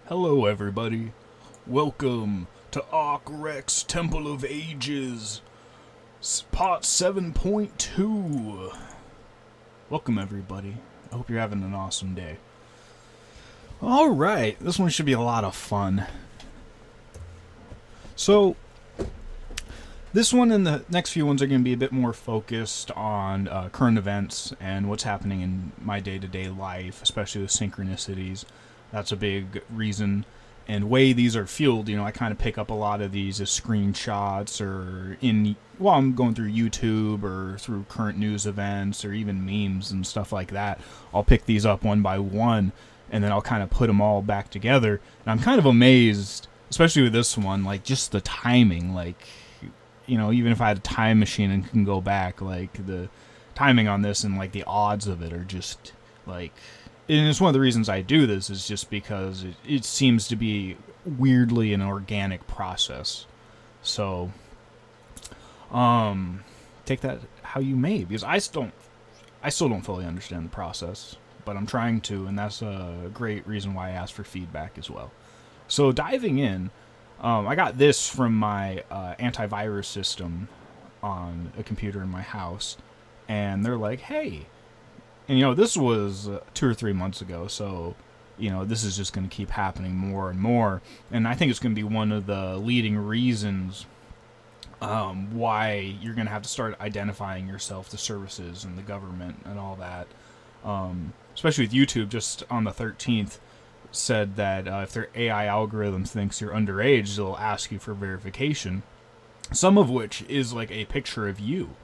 Hello everybody, welcome to Arc Rex Temple of Ages, part 7.2. Welcome everybody, I hope you're having an awesome day. Alright, this one should be a lot of fun. So, this one and the next few ones are going to be a bit more focused on current events and what's happening in my day-to-day life, especially with synchronicities. That's a big reason and way these are fueled. I kind of pick up a lot of these as screenshots or while I'm going through YouTube or through current news events or even memes and stuff like that. I'll pick these up one by one and then I'll kind of put them all back together. And I'm kind of amazed, especially with this one, like just the timing, even if I had a time machine and can go back, like the timing on this and like the odds of it are just like, and it's one of the reasons I do this is just because it seems to be weirdly an organic process. So, take that how you may, because I still don't fully understand the process, but I'm trying to, and that's a great reason why I asked for feedback as well. So diving in, I got this from my antivirus system on a computer in my house, and they're like, hey. And, this was 2 or 3 months ago, so, this is just going to keep happening more and more. And I think it's going to be one of the leading reasons why you're going to have to start identifying yourself to services and the government and all that. Especially with YouTube, just on the 13th, said that if their AI algorithm thinks you're underage, they'll ask you for verification. Some of which is like a picture of you.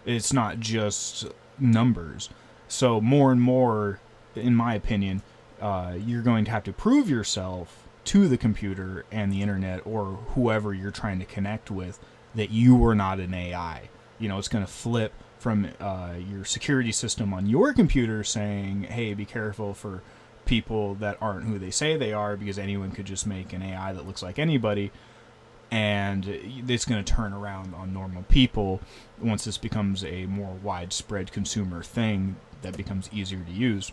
It's not just numbers. So more and more, in my opinion, you're going to have to prove yourself to the computer and the internet or whoever you're trying to connect with that you are not an AI. It's going to flip from your security system on your computer saying, hey, be careful for people that aren't who they say they are, because anyone could just make an AI that looks like anybody. And it's going to turn around on normal people once this becomes a more widespread consumer thing that becomes easier to use.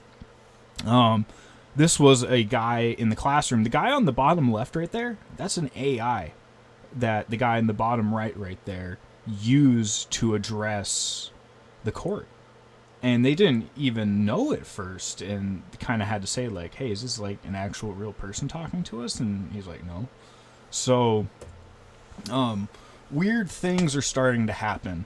This was a guy in the classroom. The guy on the bottom left right there, that's an AI that the guy in the bottom right there used to address the court. And they didn't even know at first and kind of had to say, like, hey, is this like an actual real person talking to us? And he's like, no. So weird things are starting to happen.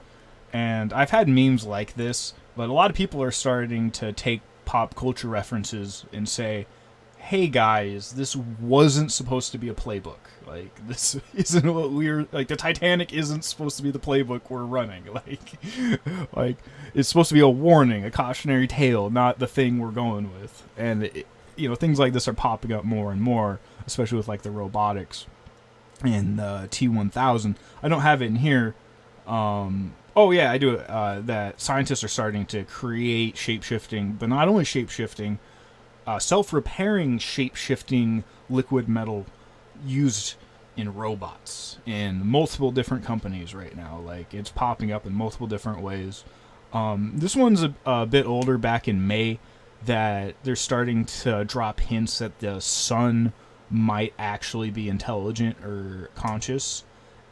And I've had memes like this, but a lot of people are starting to take pop culture references and say, hey guys, this wasn't supposed to be a playbook. Like, this isn't what we're, like, the Titanic isn't supposed to be the playbook we're running. Like it's supposed to be a warning, a cautionary tale, not the thing we're going with. And, things like this are popping up more and more, especially with, like, the robotics and T-1000. I don't have it in here. Oh yeah, I do. That scientists are starting to create shape-shifting, but not only shape-shifting, self-repairing shape-shifting liquid metal used in robots in multiple different companies right now. Like, it's popping up in multiple different ways. This one's a bit older, back in May, that they're starting to drop hints that the sun might actually be intelligent or conscious.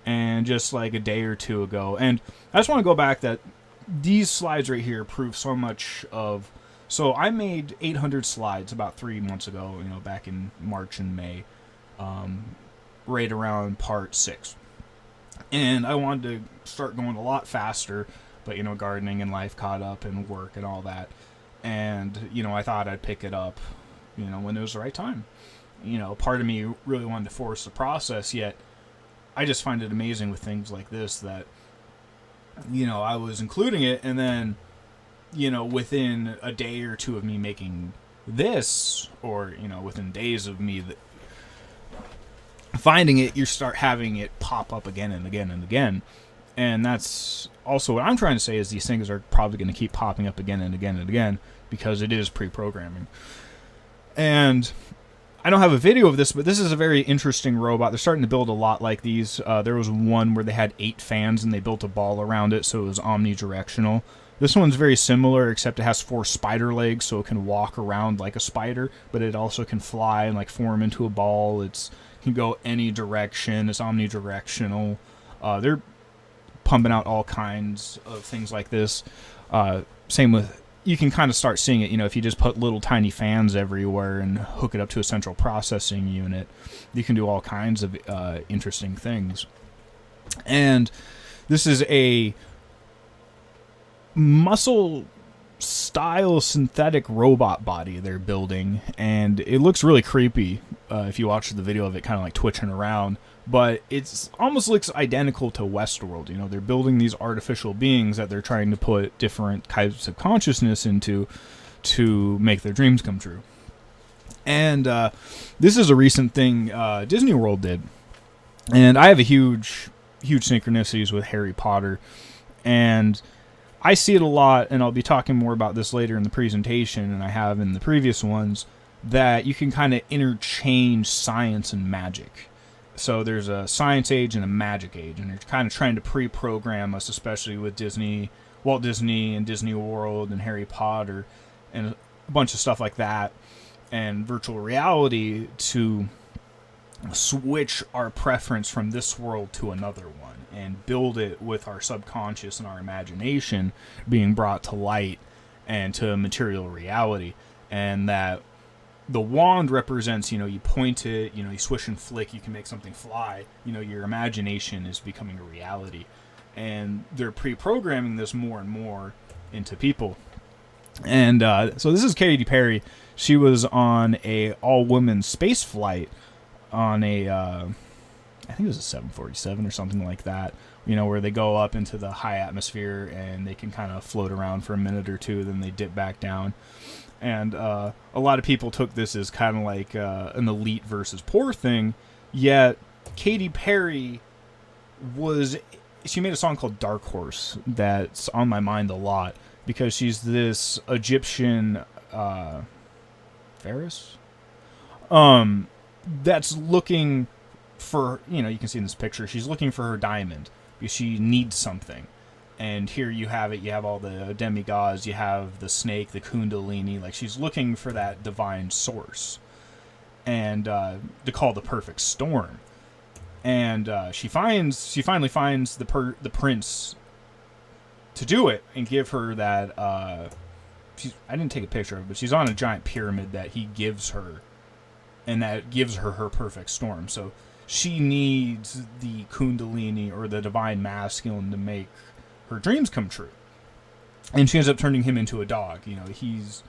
And just like a day or two ago. And I just want to go back that these slides right here prove so much of... So I made 800 slides about 3 months ago, back in March and May, right around part 6. And I wanted to start going a lot faster, but, gardening and life caught up and work and all that. And, I thought I'd pick it up, when it was the right time. Part of me really wanted to force the process, yet I just find it amazing with things like this that, I was including it, and then, within a day or two of me making this, or, within days of me finding it, you start having it pop up again and again and again. And that's also what I'm trying to say, is these things are probably going to keep popping up again and again and again, because it is pre-programming. And I don't have a video of this, but this is a very interesting robot. They're starting to build a lot like these. There was one where they had 8 fans and they built a ball around it, so it was omnidirectional. This one's very similar, except it has 4 spider legs, so it can walk around like a spider, but it also can fly and like form into a ball. It can go any direction. It's omnidirectional. They're pumping out all kinds of things like this. Same with, you can kind of start seeing it, if you just put little tiny fans everywhere and hook it up to a central processing unit, you can do all kinds of interesting things. And this is a muscle style synthetic robot body they're building, and it looks really creepy if you watch the video of it kind of like twitching around, but it's almost looks identical to Westworld. They're building these artificial beings that they're trying to put different types of consciousness into to make their dreams come true. And this is a recent thing Disney World did, and I have a huge synchronicities with Harry Potter, and I see it a lot, and I'll be talking more about this later in the presentation, and I have in the previous ones, that you can kind of interchange science and magic. So there's a science age and a magic age, and they're kind of trying to pre-program us, especially with Disney, Walt Disney and Disney World and Harry Potter and a bunch of stuff like that, and virtual reality, to switch our preference from this world to another one and build it with our subconscious and our imagination being brought to light and to material reality. And that the wand represents, you point it, you swish and flick, you can make something fly, your imagination is becoming a reality. And they're pre-programming this more and more into people. And so this is Katy Perry. She was on a all-women space flight on a, I think it was a 747 or something like that, where they go up into the high atmosphere and they can kind of float around for a minute or two, then they dip back down. And a lot of people took this as kind of like an elite versus poor thing, yet Katy Perry she made a song called Dark Horse that's on my mind a lot, because she's this Egyptian pharaoh that's looking for, you can see in this picture, she's looking for her diamond because she needs something. And here you have it, you have all the demigods, you have the snake, the kundalini, like she's looking for that divine source, and to call the perfect storm. And she finally finds the prince to do it and give her that, I didn't take a picture of it, but she's on a giant pyramid that he gives her, and that gives her her perfect storm. So she needs the kundalini or the divine masculine to make her dreams come true. And she ends up turning him into a dog. He's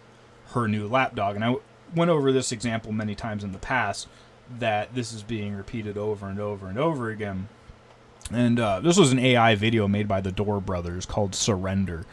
her new lapdog. And I went over this example many times in the past, that this is being repeated over and over and over again. And this was an AI video made by the Door brothers called Surrender.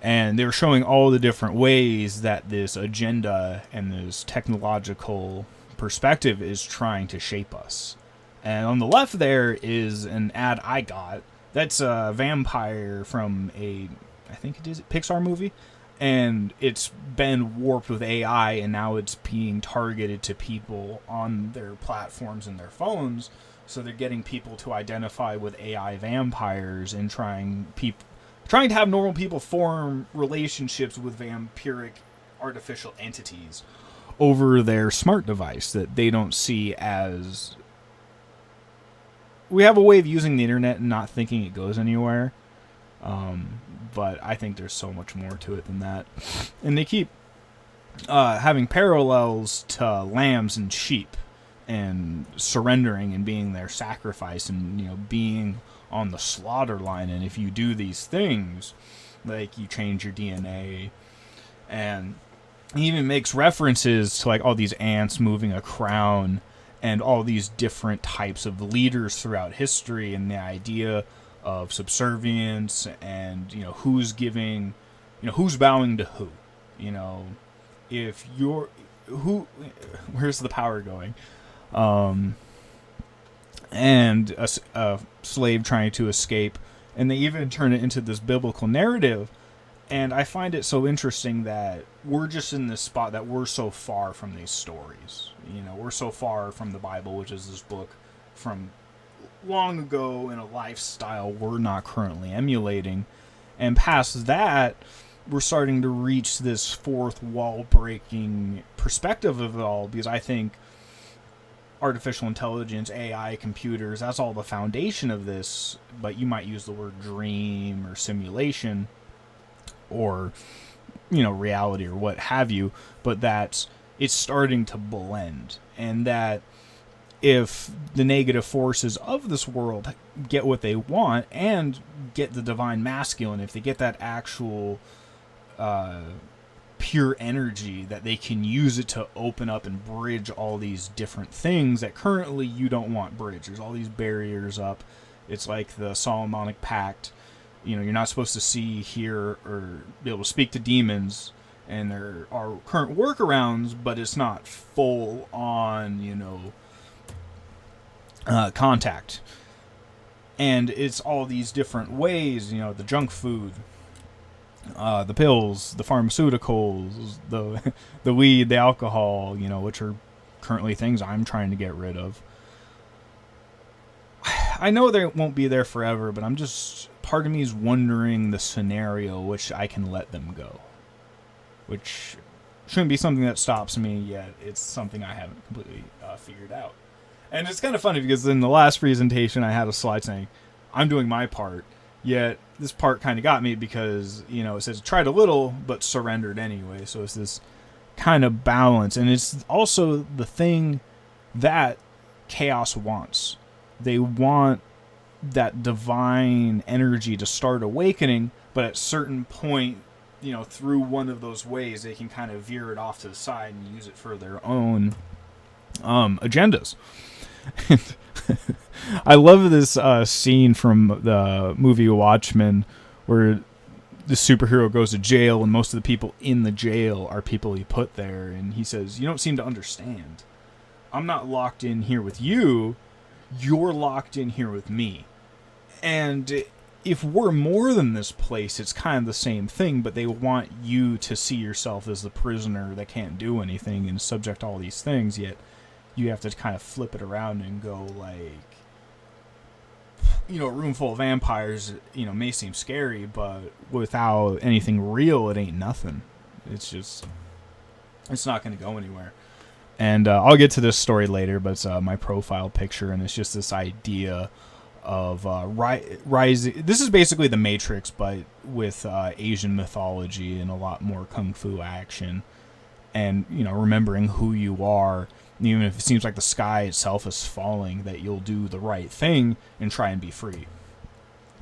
And they were showing all the different ways that this agenda and this technological perspective is trying to shape us. And on the left there is an ad I got. That's a vampire from I think it is a Pixar movie. And it's been warped with AI, and now it's being targeted to people on their platforms and their phones. So they're getting people to identify with AI vampires and trying to have normal people form relationships with vampiric artificial entities over their smart device that they don't see as... We have a way of using the internet and not thinking it goes anywhere. But I think there's so much more to it than that. And they keep having parallels to lambs and sheep and surrendering and being their sacrifice and, being on the slaughter line. And if you do these things, like you change your DNA. And he even makes references to like all these ants moving a crown and all these different types of leaders throughout history, and the idea of subservience and, who's giving, who's bowing to who, if you're, where's the power going? And a slave trying to escape, and they even turn it into this biblical narrative. And I find it so interesting that we're just in this spot that we're so far from these stories. We're so far from the Bible, which is this book from long ago in a lifestyle we're not currently emulating. And past that, we're starting to reach this fourth wall breaking perspective of it all, because I think artificial intelligence, AI, computers, that's all the foundation of this. But you might use the word dream or simulation or, reality or what have you. But that's, it's starting to blend. And that if the negative forces of this world get what they want and get the divine masculine, if they get that actual pure energy, that they can use it to open up and bridge all these different things that currently you don't want bridged. There's all these barriers up. It's like the Solomonic Pact. You're not supposed to see, hear, or be able to speak to demons. And there are current workarounds, but it's not full on, contact. And it's all these different ways, the junk food, the pills, the pharmaceuticals, the weed, the alcohol, which are currently things I'm trying to get rid of. I know they won't be there forever, but part of me is wondering the scenario which I can let them go. Which shouldn't be something that stops me yet. It's something I haven't completely figured out. And it's kind of funny because in the last presentation I had a slide saying, I'm doing my part, yet this part kind of got me because, it says tried a little but surrendered anyway. So it's this kind of balance. And it's also the thing that chaos wants. They want that divine energy to start awakening, but at a certain point, through one of those ways, they can kind of veer it off to the side and use it for their own agendas. I love this scene from the movie Watchmen where the superhero goes to jail and most of the people in the jail are people he put there. And he says, you don't seem to understand. I'm not locked in here with you. You're locked in here with me. And if we're more than this place, it's kind of the same thing, but they want you to see yourself as the prisoner that can't do anything and subject to all these things, yet you have to kind of flip it around and go like, a room full of vampires, may seem scary, but without anything real, it ain't nothing. It's not going to go anywhere. And I'll get to this story later, but it's my profile picture, and it's just this idea of rising. This is basically the Matrix, but with Asian mythology and a lot more kung fu action, and remembering who you are, even if it seems like the sky itself is falling, that you'll do the right thing and try and be free.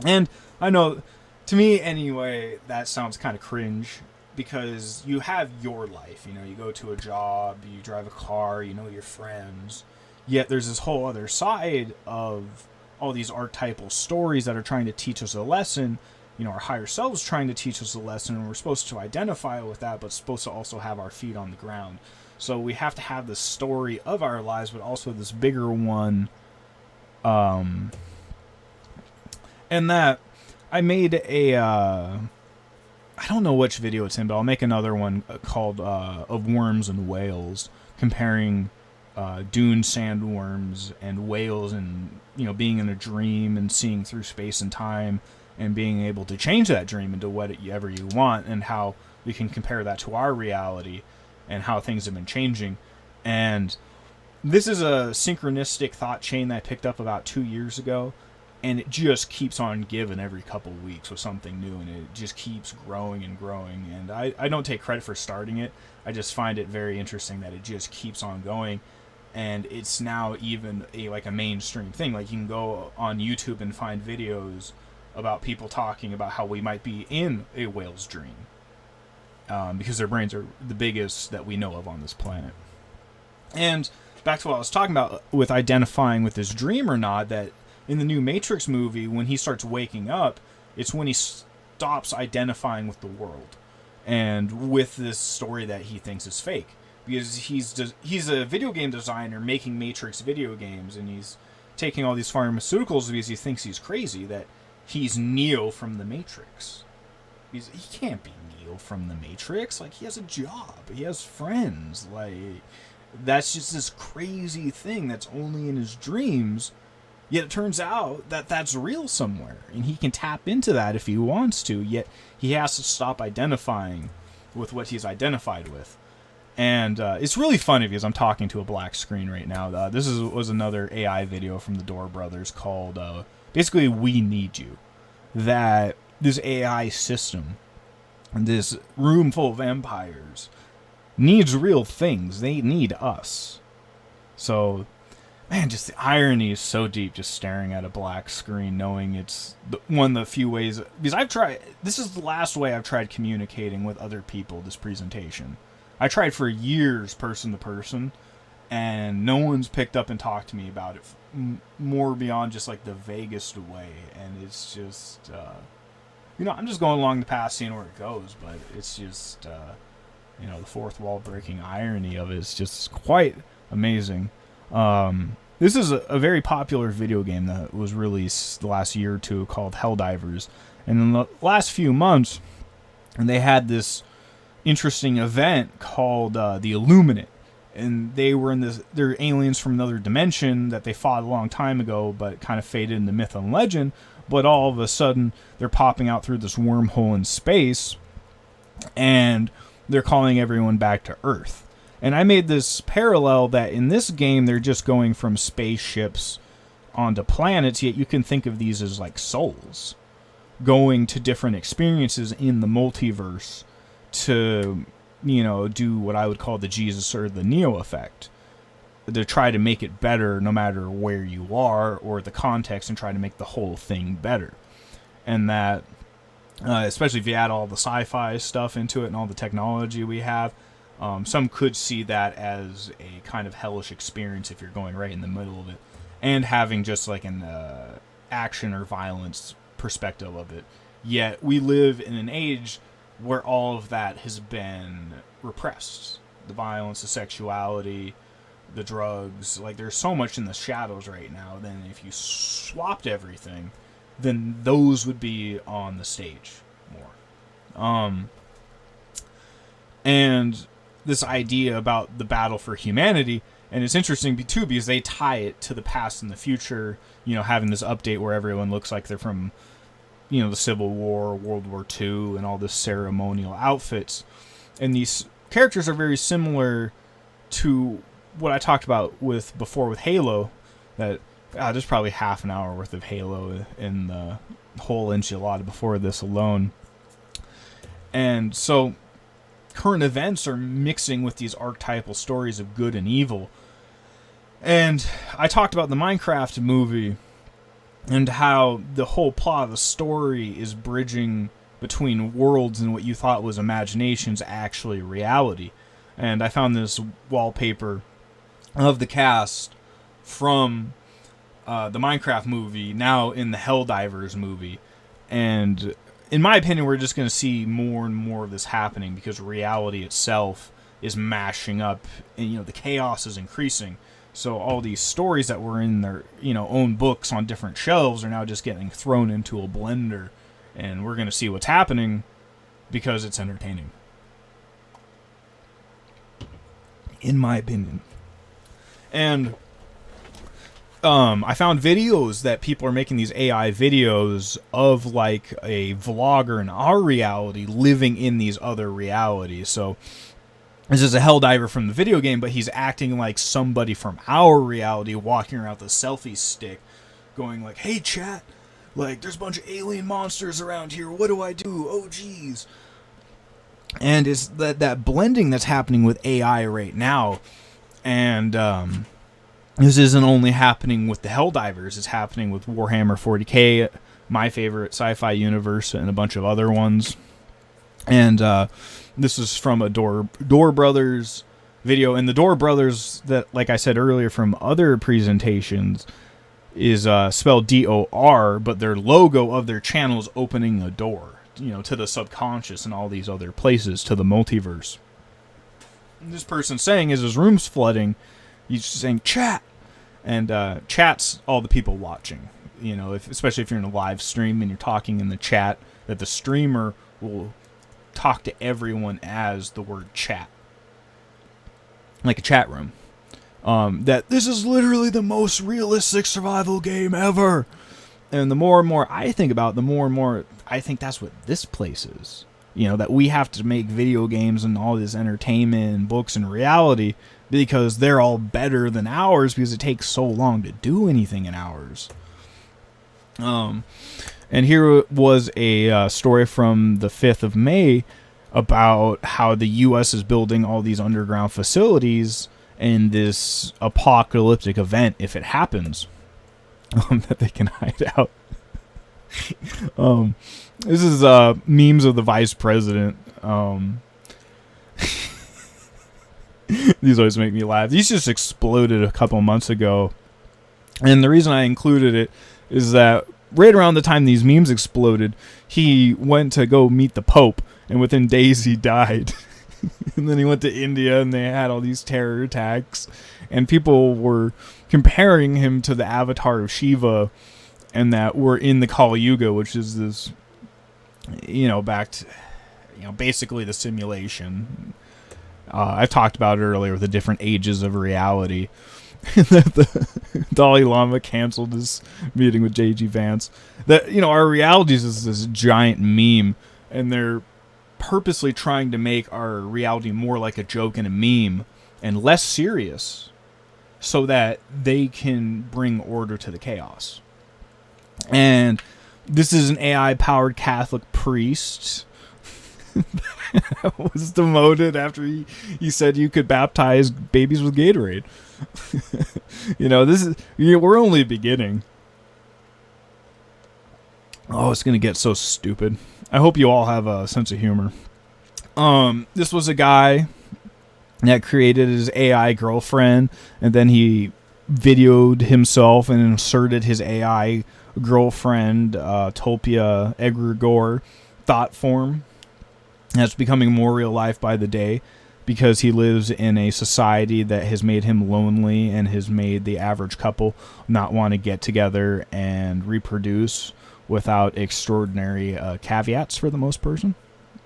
And I know, to me anyway, that sounds kind of cringe, because you have your life, you go to a job, you drive a car, your friends, yet there's this whole other side of all these archetypal stories that are trying to teach us a lesson, our higher selves trying to teach us a lesson, and we're supposed to identify with that, but supposed to also have our feet on the ground. So we have to have this story of our lives, but also this bigger one. And that I made I don't know which video it's in, but I'll make another one called Of Worms and Whales, comparing dune sandworms and whales, and being in a dream and seeing through space and time and being able to change that dream into whatever you want, and how we can compare that to our reality and how things have been changing. And this is a synchronistic thought chain that I picked up about 2 years ago, and it just keeps on giving every couple weeks with something new, and it just keeps growing and growing. And I don't take credit for starting it. I just find it very interesting that it just keeps on going. And it's now even a mainstream thing. Like, you can go on YouTube and find videos about people talking about how we might be in a whale's dream, because their brains are the biggest that we know of on this planet. And back to what I was talking about with identifying with this dream or not, that in the new Matrix movie, when he starts waking up, it's when he stops identifying with the world and with this story that he thinks is fake. Because he's a video game designer making Matrix video games, and he's taking all these pharmaceuticals because he thinks he's crazy, that he's Neo from the Matrix. He can't be Neo from the Matrix. Like, he has a job, he has friends. Like, that's just this crazy thing that's only in his dreams, Yet it turns out that that's real somewhere, and he can tap into that if he wants to, yet he has to stop identifying with what he's identified with. And it's really funny because I'm talking to a black screen right now. Was another AI video from the Door Brothers called, basically, We Need You. That this AI system, this room full of empires, needs real things. They need us. So, man, just the irony is so deep just staring at a black screen, knowing it's one of the few ways. Because this is the last way I've tried communicating with other people, this presentation. I tried for years, person to person, and no one's picked up and talked to me about it more beyond just like the vaguest way. And it's just, I'm just going along the path, seeing where it goes. But it's just, the fourth wall breaking irony of it is just quite amazing. This is a very popular video game that was released the last year or two called Helldivers. And in the last few months, they had this interesting event called the Illuminate. And they're aliens from another dimension that they fought a long time ago, but kind of faded into myth and legend. But all of a sudden, they're popping out through this wormhole in space, and they're calling everyone back to Earth. And I made this parallel that in this game, they're just going from spaceships onto planets, yet you can think of these as like souls going to different experiences in the multiverse to, do what I would call the Jesus or the Neo effect, to try to make it better no matter where you are or the context, and try to make the whole thing better. And that, especially if you add all the sci-fi stuff into it and all the technology we have, some could see that as a kind of hellish experience if you're going right in the middle of it, and having just like an action or violence perspective of it. Yet we live in an age where all of that has been repressed. The violence, the sexuality, the drugs. Like, there's so much in the shadows right now. Then if you swapped everything, then those would be on the stage more. And this idea about the battle for humanity, and it's interesting too because they tie it to the past and the future, having this update where everyone looks like they're from, the Civil War, World War II, and all this ceremonial outfits. And these characters are very similar to what I talked about before with Halo, that there's probably half an hour worth of Halo in the whole enchilada before this alone. And so current events are mixing with these archetypal stories of good and evil. And I talked about the Minecraft movie and how the whole plot of the story is bridging between worlds and what you thought was imagination's actually reality. And I found this wallpaper of the cast from the Minecraft movie now in the Helldivers movie. And in my opinion, we're just going to see more and more of this happening because reality itself is mashing up and, the chaos is increasing. So all these stories that were in their, own books on different shelves are now just getting thrown into a blender. And we're going to see what's happening because it's entertaining. In my opinion. And I found videos that people are making these AI videos of like a vlogger in our reality living in these other realities. So this is a Helldiver from the video game, but he's acting like somebody from our reality walking around with a selfie stick going like, hey chat, like there's a bunch of alien monsters around here. What do I do? Oh geez. And it's that blending that's happening with AI right now. And this isn't only happening with the Helldivers, it's happening with Warhammer 40k, my favorite sci-fi universe, and a bunch of other ones. And this is from a Door Brothers video. And the Door Brothers, that, like I said earlier from other presentations, is spelled DOR, but their logo of their channel is opening a door, to the subconscious and all these other places, to the multiverse. And this person's saying, as his room's flooding, he's saying, chat. And chat's all the people watching. Especially if you're in a live stream and you're talking in the chat, that the streamer will talk to everyone as the word chat. Like a chat room. that this is literally the most realistic survival game ever. And the more and more I think about it, the more and more I think that's what this place is. You know, that we have to make video games and all this entertainment and books and reality because they're all better than ours because it takes so long to do anything in ours. And here was a story from the 5th of May about how the U.S. is building all these underground facilities in this apocalyptic event, if it happens, that they can hide out. This is memes of the vice president. These always make me laugh. These just exploded a couple months ago. And the reason I included it is that right around the time these memes exploded, he went to go meet the Pope, and within days he died. And then he went to India, and they had all these terror attacks, and people were comparing him to the avatar of Shiva, and that we're in the Kali Yuga, which is this, basically the simulation. I talked about it earlier, the different ages of reality. The Dalai Lama canceled his meeting with J.G. Vance. That, our realities is this giant meme, and they're purposely trying to make our reality more like a joke and a meme and less serious so that they can bring order to the chaos. And this is an AI-powered Catholic priest that was demoted after he said you could baptize babies with Gatorade. We're only beginning. Oh, it's going to get so stupid. I hope you all have a sense of humor. This was a guy that created his AI girlfriend, and then he videoed himself and inserted his AI girlfriend, Topia Egregore, thought form. That's becoming more real life by the day because he lives in a society that has made him lonely and has made the average couple not want to get together and reproduce without extraordinary caveats for the most person,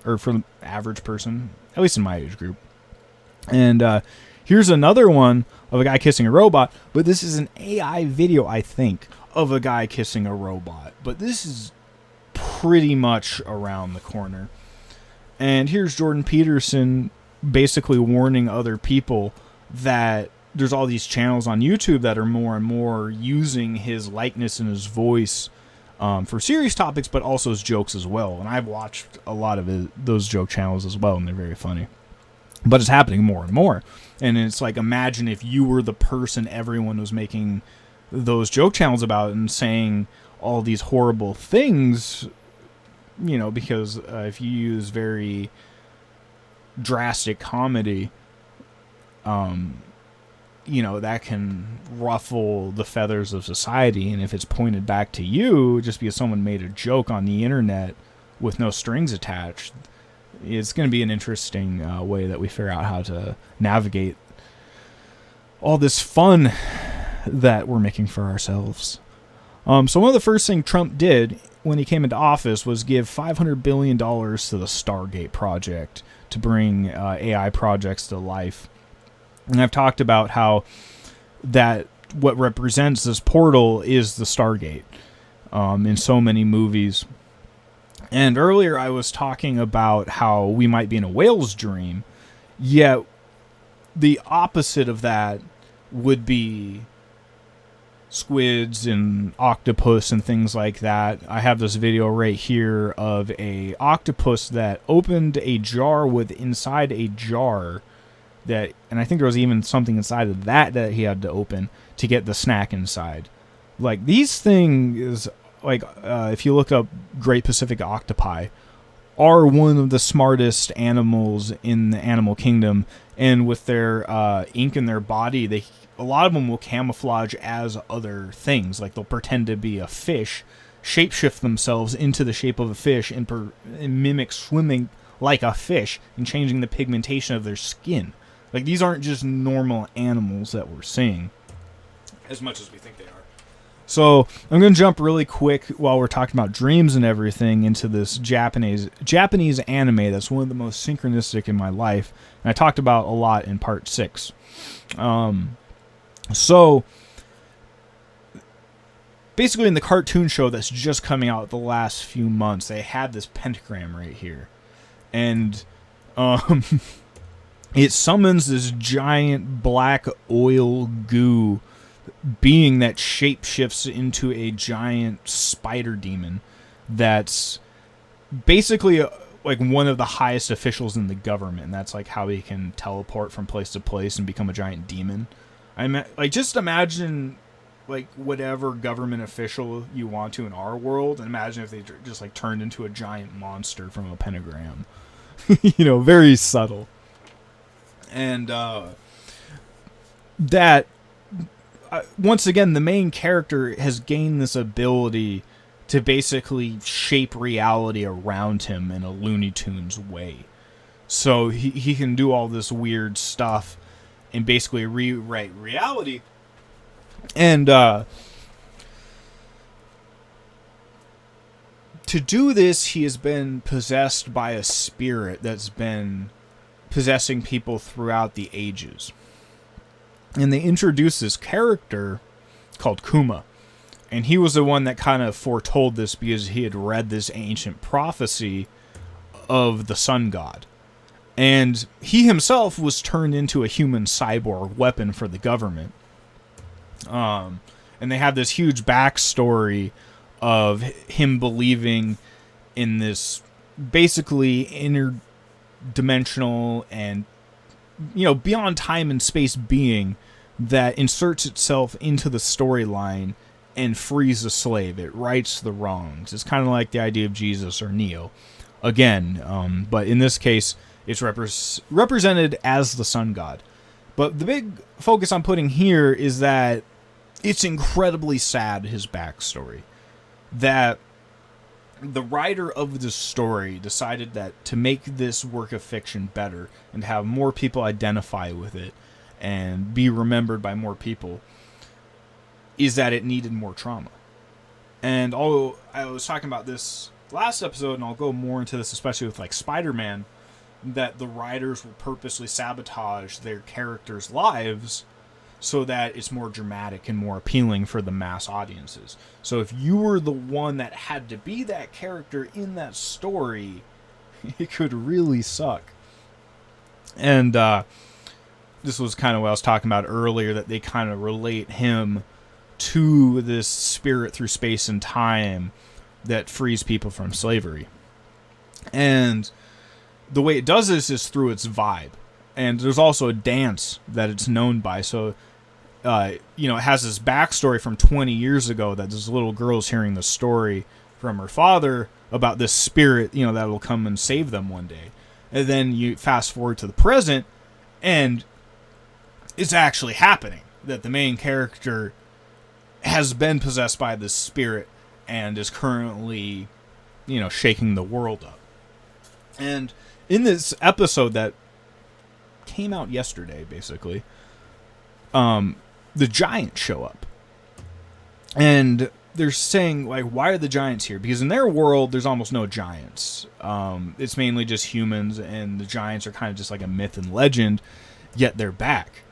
or for the average person, at least in my age group. And here's another one of a guy kissing a robot, but this is an AI video, I think, of a guy kissing a robot. But this is pretty much around the corner. And here's Jordan Peterson basically warning other people that there's all these channels on YouTube that are more and more using his likeness and his voice for serious topics, but also as jokes as well. And I've watched a lot of those joke channels as well, and they're very funny. But it's happening more and more. And it's like, imagine if you were the person everyone was making those joke channels about and saying all these horrible things, because if you use very drastic comedy, that can ruffle the feathers of society. And if it's pointed back to you just because someone made a joke on the internet with no strings attached, it's going to be an interesting way that we figure out how to navigate all this fun that we're making for ourselves. So one of the first things Trump did when he came into office was give $500 billion to the Stargate project to bring AI projects to life. And I've talked about how that what represents this portal is the Stargate in so many movies. And earlier I was talking about how we might be in a whale's dream, yet the opposite of that would be squids and octopus and things like that. I have this video right here of a octopus that opened a jar with inside a jar that, and I think there was even something inside of that he had to open to get the snack inside. Like, these things, like, if you look up Great Pacific Octopi, are one of the smartest animals in the animal kingdom, and with their ink in their body, a lot of them will camouflage as other things. Like, they'll pretend to be a fish, shapeshift themselves into the shape of a fish, and mimic swimming like a fish and changing the pigmentation of their skin. Like, these aren't just normal animals that we're seeing, as much as we think they are. So I'm going to jump really quick while we're talking about dreams and everything into this Japanese anime that's one of the most synchronistic in my life. And I talked about a lot in part 6. So basically in the cartoon show that's just coming out the last few months, they had this pentagram right here. And um, it summons this giant black oil goo being that shapeshifts into a giant spider demon that's basically like one of the highest officials in the government. And that's like how he can teleport from place to place and become a giant demon. Like, just imagine like whatever government official you want to in our world, and imagine if they just like turned into a giant monster from a pentagram. Very subtle. And that once again, the main character has gained this ability to basically shape reality around him in a Looney Tunes way. So he can do all this weird stuff and basically rewrite reality. And to do this, he has been possessed by a spirit that's been possessing people throughout the ages. And they introduced this character called Kuma. And he was the one that kind of foretold this because he had read this ancient prophecy of the sun god. And he himself was turned into a human cyborg weapon for the government. And they have this huge backstory of him believing in this basically interdimensional and, beyond time and space being that inserts itself into the storyline and frees the slave. It rights the wrongs. It's kind of like the idea of Jesus or Neo. Again, but in this case, it's represented as the sun god. But the big focus I'm putting here is that it's incredibly sad, his backstory. That the writer of this story decided that to make this work of fiction better and have more people identify with it and be remembered by more people is that it needed more trauma. And although I was talking about this last episode, and I'll go more into this, especially with like Spider-Man, that the writers will purposely sabotage their characters' lives so that it's more dramatic and more appealing for the mass audiences. So if you were the one that had to be that character in that story, it could really suck. And this was kind of what I was talking about earlier, that they kind of relate him to this spirit through space and time that frees people from slavery. And the way it does this is through its vibe. And there's also a dance that it's known by. So, it has this backstory from 20 years ago that this little girl's hearing the story from her father about this spirit, that will come and save them one day. And then you fast forward to the present, and it's actually happening. That the main character has been possessed by this spirit and is currently, shaking the world up. And in this episode that came out yesterday, basically, the giants show up. And they're saying, like, why are the giants here? Because in their world, there's almost no giants. It's mainly just humans, and the giants are kind of just like a myth and legend, yet they're back.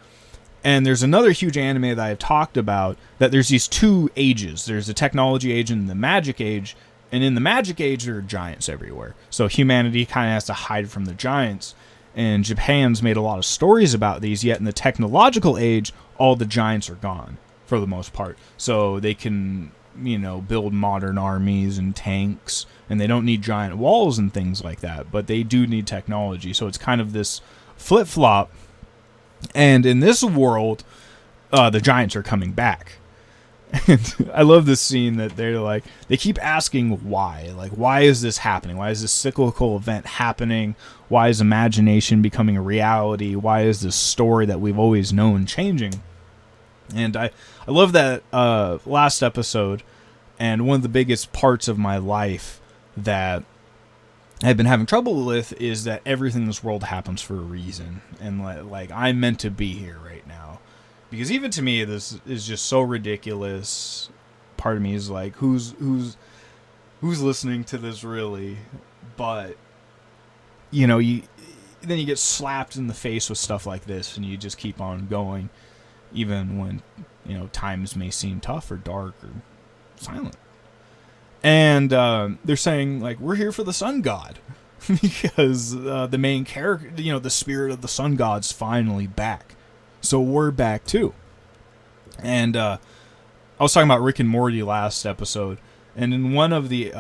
And there's another huge anime that I've talked about, that there's these two ages. There's the technology age and the magic age. And in the magic age, there are giants everywhere. So humanity kind of has to hide from the giants. And Japan's made a lot of stories about these, yet in the technological age, all the giants are gone, for the most part. So they can, build modern armies and tanks, and they don't need giant walls and things like that. But they do need technology. So it's kind of this flip-flop. And in this world, the giants are coming back. And I love this scene that they're like, they keep asking why. Like, why is this happening? Why is this cyclical event happening? Why is imagination becoming a reality? Why is this story that we've always known changing? And I love that last episode. And one of the biggest parts of my life that I've been having trouble with is that everything in this world happens for a reason. And like I'm meant to be here right now. Because even to me, this is just so ridiculous. Part of me is like, who's listening to this really? But then you get slapped in the face with stuff like this, and you just keep on going. even when, times may seem tough or dark or silent. And they're saying, like, we're here for the sun god. Because the main character, the spirit of the sun god's finally back. So we're back too. And I was talking about Rick and Morty last episode. And in one of the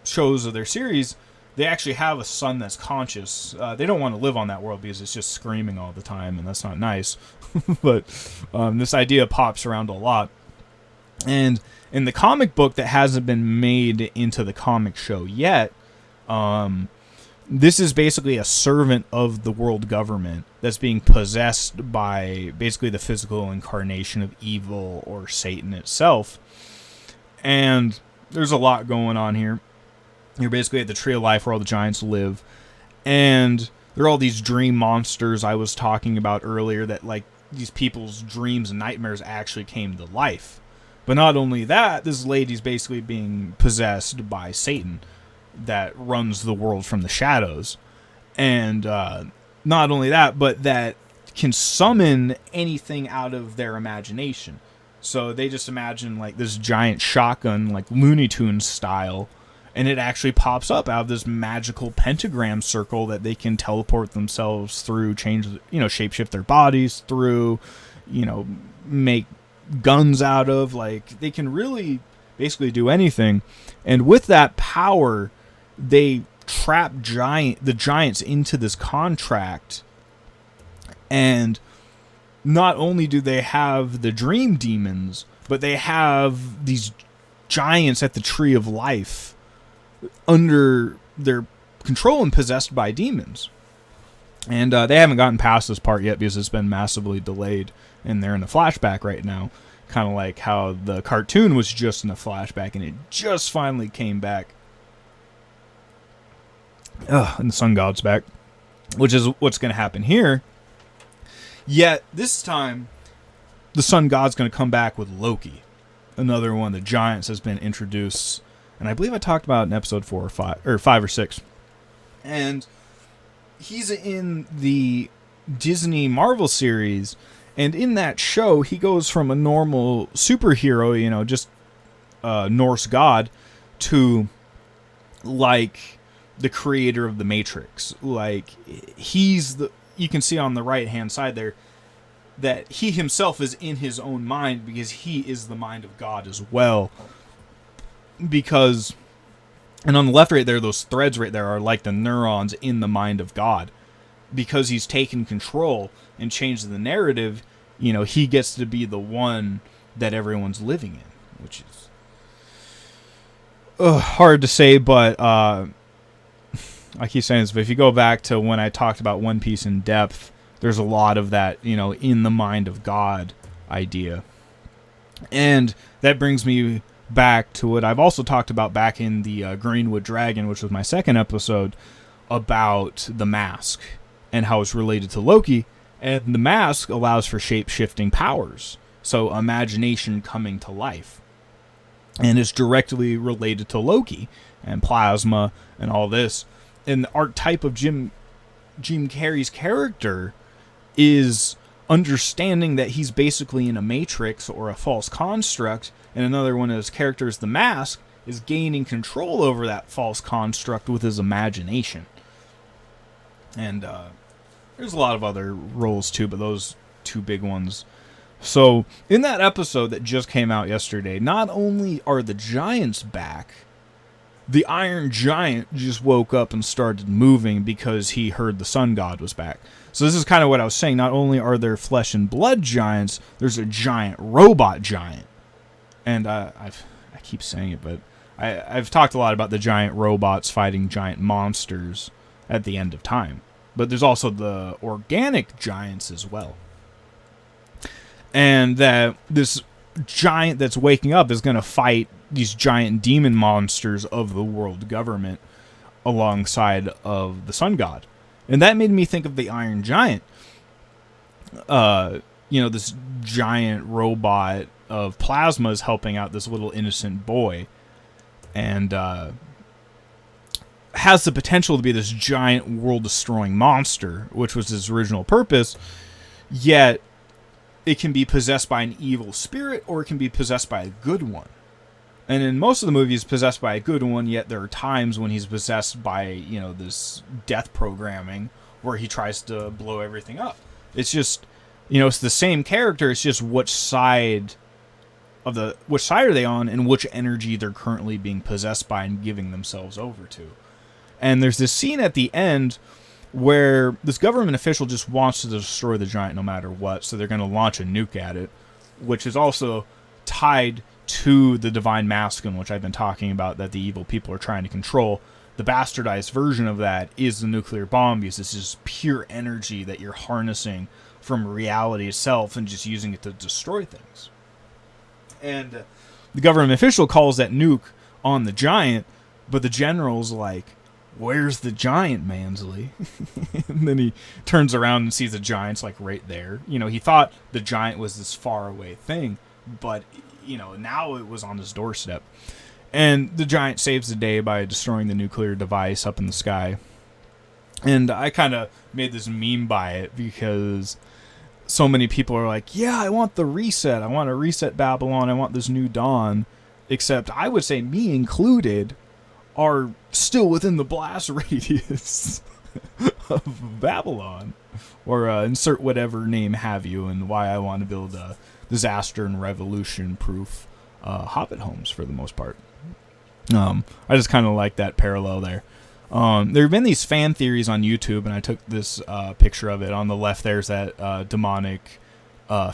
shows of their series, they actually have a sun that's conscious. They don't want to live on that world because it's just screaming all the time, and that's not nice. But this idea pops around a lot. And in the comic book that hasn't been made into the comic show yet, this is basically a servant of the world government that's being possessed by basically the physical incarnation of evil or Satan itself. And there's a lot going on here. You're basically at the Tree of Life where all the giants live. And there are all these dream monsters I was talking about earlier that, like, these people's dreams and nightmares actually came to life. But not only that, this lady's basically being possessed by Satan that runs the world from the shadows. And not only that, but that can summon anything out of their imagination. So they just imagine, like, this giant shotgun, like Looney Tunes style, and it actually pops up out of this magical pentagram circle that they can teleport themselves through, shapeshift their bodies through, make guns out of. Like, they can really basically do anything. And with that power, they trap the giants into this contract. And not only do they have the dream demons, but they have these giants at the Tree of Life under their control and possessed by demons. And they haven't gotten past this part yet because it's been massively delayed, and they're in the flashback right now. Kind of like how the cartoon was just in a flashback and it just finally came back. And the sun god's back, which is what's going to happen here. Yet this time, the sun god's going to come back with Loki. Another one of the giants has been introduced, and I believe I talked about it in episode 4 or 5 or 6. And he's in the Disney Marvel series, and in that show, he goes from a normal superhero, just Norse god, to like the creator of the Matrix. Like, you can see on the right hand side there that he himself is in his own mind because he is the mind of God as well. And on the left right there, those threads right there are like the neurons in the mind of God. Because he's taken control and changed the narrative, he gets to be the one that everyone's living in, which is hard to say, but I keep saying this, but if you go back to when I talked about One Piece in depth, there's a lot of that, in the mind of God idea. And that brings me back to what I've also talked about back in the Greenwood Dragon, which was my second episode, about the mask and how it's related to Loki. And the mask allows for shape-shifting powers, so imagination coming to life. And it's directly related to Loki and plasma and all this. And the archetype of Jim Carrey's character is understanding that he's basically in a matrix or a false construct, and another one of his characters, the mask, is gaining control over that false construct with his imagination. And there's a lot of other roles too, but those two big ones. So in that episode that just came out yesterday, not only are the giants back, the Iron Giant just woke up and started moving because he heard the sun god was back. So this is kind of what I was saying. Not only are there flesh and blood giants, there's a giant robot giant. And I keep saying it, but I've talked a lot about the giant robots fighting giant monsters at the end of time. But there's also the organic giants as well. And that this giant that's waking up is going to fight these giant demon monsters of the world government alongside of the sun god. And that made me think of the Iron Giant. This giant robot of plasma is helping out this little innocent boy. And has the potential to be this giant world-destroying monster, which was his original purpose. Yet it can be possessed by an evil spirit or it can be possessed by a good one. And in most of the movies, possessed by a good one, yet there are times when he's possessed by, this death programming where he tries to blow everything up. It's just, it's the same character. It's just which side are they on and which energy they're currently being possessed by and giving themselves over to. And there's this scene at the end where this government official just wants to destroy the giant no matter what, so they're going to launch a nuke at it, which is also tied to the divine masculine, which I've been talking about, that the evil people are trying to control. The bastardized version of that is the nuclear bomb, because this is pure energy that you're harnessing from reality itself and just using it to destroy things. And the government official calls that nuke on the giant, but the general's like, "Where's the giant, Mansley?" And then he turns around and sees the giant's like right there. He thought the giant was this far away thing, but now it was on his doorstep. And the giant saves the day by destroying the nuclear device up in the sky. And I kind of made this meme by it because so many people are like, yeah, I want the reset. I want to reset Babylon. I want this new dawn. Except I would say, me included, are still within the blast radius of Babylon. Or insert whatever name have you, and why I want to build a disaster and revolution proof Hobbit homes for the most part. I just kind of like that parallel there. There have been these fan theories on YouTube, and I took this picture of it. On the left, there's that demonic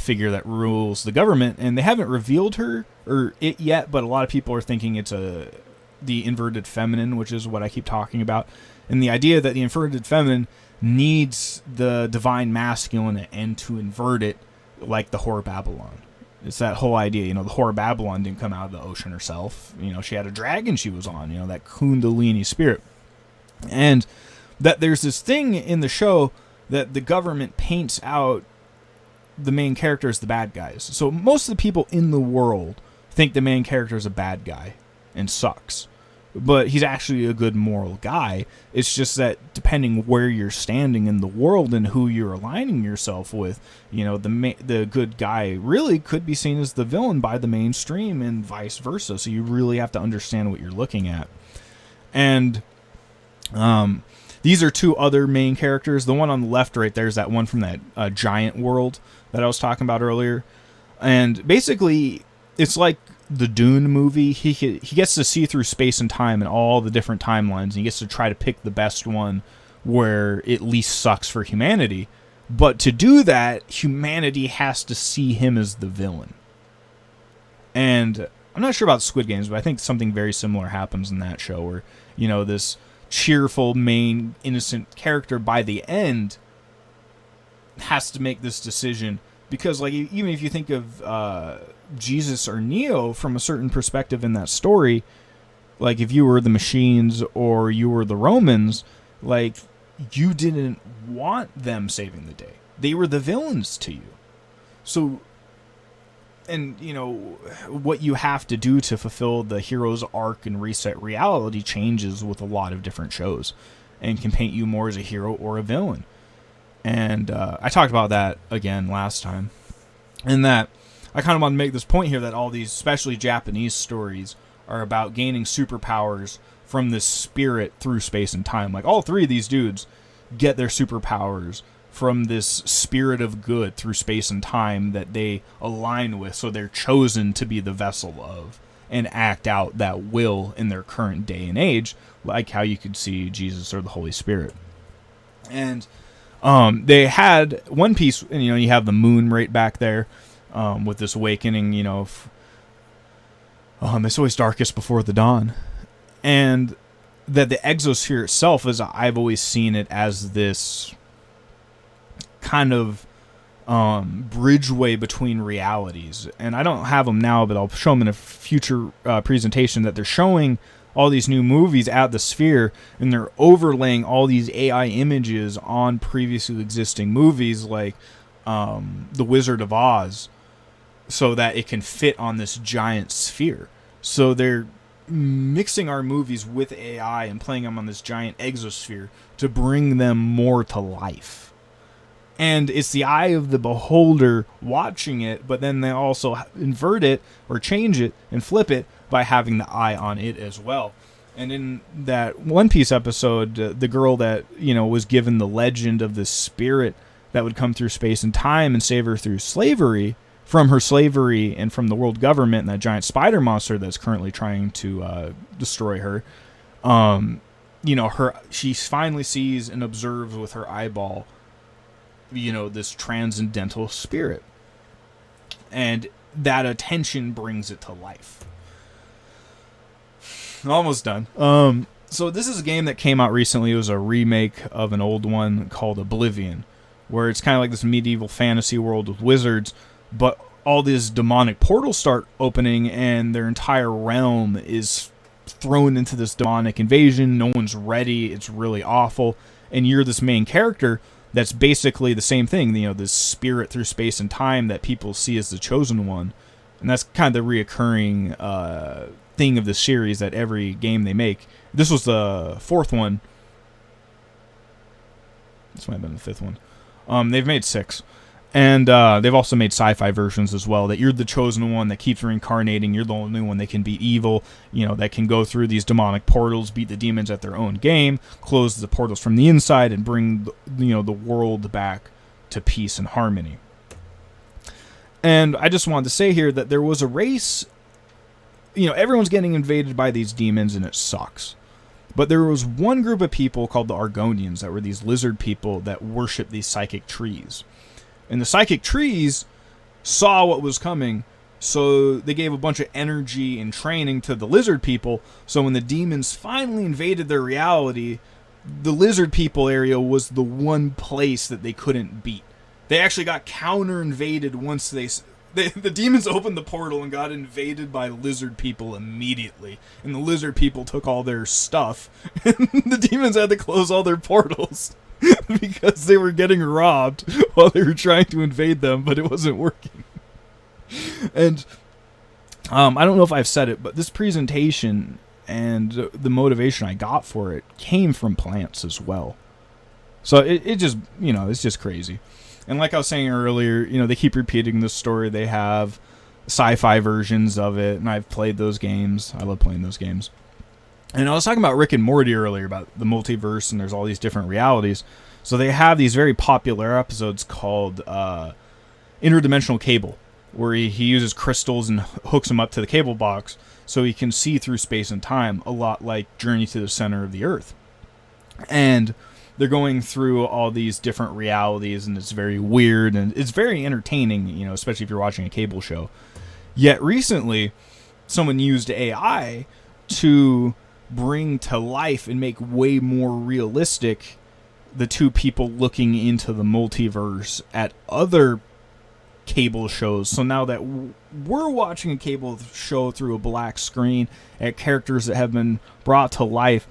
figure that rules the government, and they haven't revealed her or it yet, but a lot of people are thinking it's the inverted feminine, which is what I keep talking about. And the idea that the inverted feminine needs the divine masculine and to invert it, like the Whore Babylon. It's that whole idea, the Whore Babylon didn't come out of the ocean herself. She had a dragon she was on, that Kundalini spirit. And that there's this thing in the show that the government paints out the main character as the bad guys. So most of the people in the world think the main character is a bad guy and sucks. But he's actually a good moral guy. It's just that depending where you're standing in the world and who you're aligning yourself with, the good guy really could be seen as the villain by the mainstream and vice versa. So you really have to understand what you're looking at. And these are two other main characters. The one on the left right there is that one from that giant world that I was talking about earlier. And basically, it's like the Dune movie. He gets to see through space and time and all the different timelines, and he gets to try to pick the best one where it least sucks for humanity. But to do that, humanity has to see him as the villain. And I'm not sure about Squid Games, but I think something very similar happens in that show where, this cheerful main innocent character by the end has to make this decision. Because, even if you think of Jesus or Neo from a certain perspective in that story, like if you were the machines or you were the Romans, you didn't want them saving the day. They were the villains to you. So, and what you have to do to fulfill the hero's arc and reset reality changes with a lot of different shows and can paint you more as a hero or a villain. And I talked about that again last time. And that I kind of want to make this point here that all these, especially Japanese stories, are about gaining superpowers from this spirit through space and time. All three of these dudes get their superpowers from this spirit of good through space and time that they align with. So they're chosen to be the vessel of and act out that will in their current day and age, like how you could see Jesus or the Holy Spirit. And they had one piece, and you have the moon right back there with this awakening, it's always darkest before the dawn. And that the exosphere itself, as I've always seen it, as this kind of bridgeway between realities. And I don't have them now, but I'll show them in a future presentation, that they're showing all these new movies at the sphere, and they're overlaying all these AI images on previously existing movies like The Wizard of Oz, so that it can fit on this giant sphere. So they're mixing our movies with AI and playing them on this giant exosphere to bring them more to life. And it's the eye of the beholder watching it, but then they also invert it or change it and flip it by having the eye on it as well. And in that One Piece episode, the girl that, was given the legend of the spirit that would come through space and time and save her through slavery, from her slavery and from the world government and that giant spider monster that's currently trying to destroy her, she finally sees and observes with her eyeball, this transcendental spirit. And that attention brings it to life. Almost done. So this is a game that came out recently. It was a remake of an old one called Oblivion, where it's kind of like this medieval fantasy world with wizards, but all these demonic portals start opening and their entire realm is thrown into this demonic invasion. No one's ready. It's really awful. And you're this main character that's basically the same thing, this spirit through space and time that people see as the chosen one. And that's kind of the reoccurring thing of the series, that every game they make. This was the fourth one. This might have been the fifth one. They've made 6. And they've also made sci-fi versions as well, that you're the chosen one that keeps reincarnating. You're the only one that can beat evil, that can go through these demonic portals, beat the demons at their own game, close the portals from the inside, and bring the world back to peace and harmony. And I just wanted to say here that there was a race, everyone's getting invaded by these demons and it sucks. But there was one group of people called the Argonians that were these lizard people that worship these psychic trees. And the psychic trees saw what was coming, so they gave a bunch of energy and training to the lizard people, so when the demons finally invaded their reality, the lizard people area was the one place that they couldn't beat. They actually got counter-invaded once the demons opened the portal and got invaded by lizard people immediately. And the lizard people took all their stuff, and the demons had to close all their portals. Because they were getting robbed while they were trying to invade them, but it wasn't working. And I don't know if I've said it, but this presentation and the motivation I got for it came from plants as well. So it just, it's just crazy. And like I was saying earlier, they keep repeating this story. They have sci-fi versions of it, and I've played those games. I love playing those games. And I was talking about Rick and Morty earlier, about the multiverse, and there's all these different realities. So they have these very popular episodes called Interdimensional Cable, where he uses crystals and hooks them up to the cable box so he can see through space and time, a lot like Journey to the Center of the Earth. And they're going through all these different realities, and it's very weird, and it's very entertaining, especially if you're watching a cable show. Yet recently, someone used AI to bring to life and make way more realistic the two people looking into the multiverse at other cable shows. So now that we're watching a cable show through a black screen at characters that have been brought to life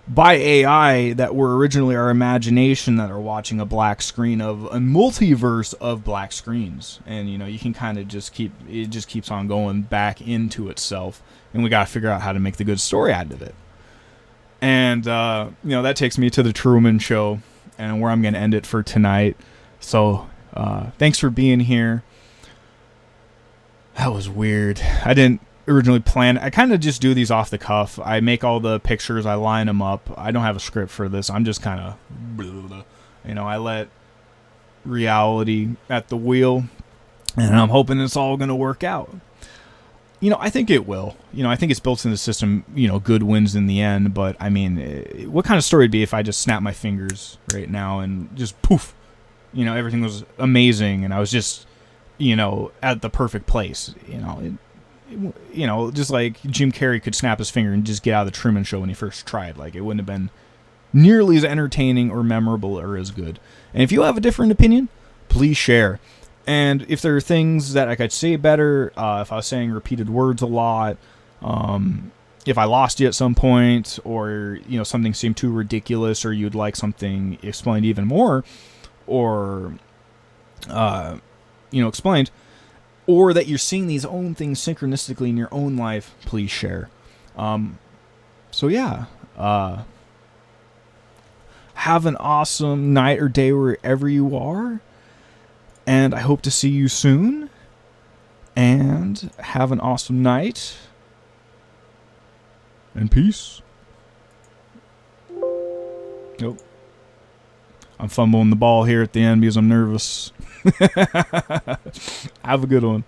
by AI that were originally our imagination, that are watching a black screen of a multiverse of black screens. And you can kind of just keeps on going back into itself, and we got to figure out how to make the good story out of it. And that takes me to the Truman Show, and where I'm going to end it for tonight. So thanks for being here. That was weird. I didn't originally plan. I kind of just do these off the cuff. I make all the pictures, I line them up. I don't have a script for this. I'm just kind of I let reality at the wheel, and I'm hoping it's all going to work out. I think it will. I think it's built in the system, good wins in the end. But, what kind of story would be if I just snapped my fingers right now and just poof, everything was amazing and I was just, at the perfect place, just like Jim Carrey could snap his finger and just get out of the Truman Show when he first tried. Like, it wouldn't have been nearly as entertaining or memorable or as good. And if you have a different opinion, please share. And if there are things that I could say better, if I was saying repeated words a lot, if I lost you at some point, or, something seemed too ridiculous, or you'd like something explained even more, or, explained, or that you're seeing these own things synchronistically in your own life, please share. Have have an awesome night or day wherever you are. And I hope to see you soon. And have an awesome night. And peace. Nope. I'm fumbling the ball here at the end because I'm nervous. Have a good one.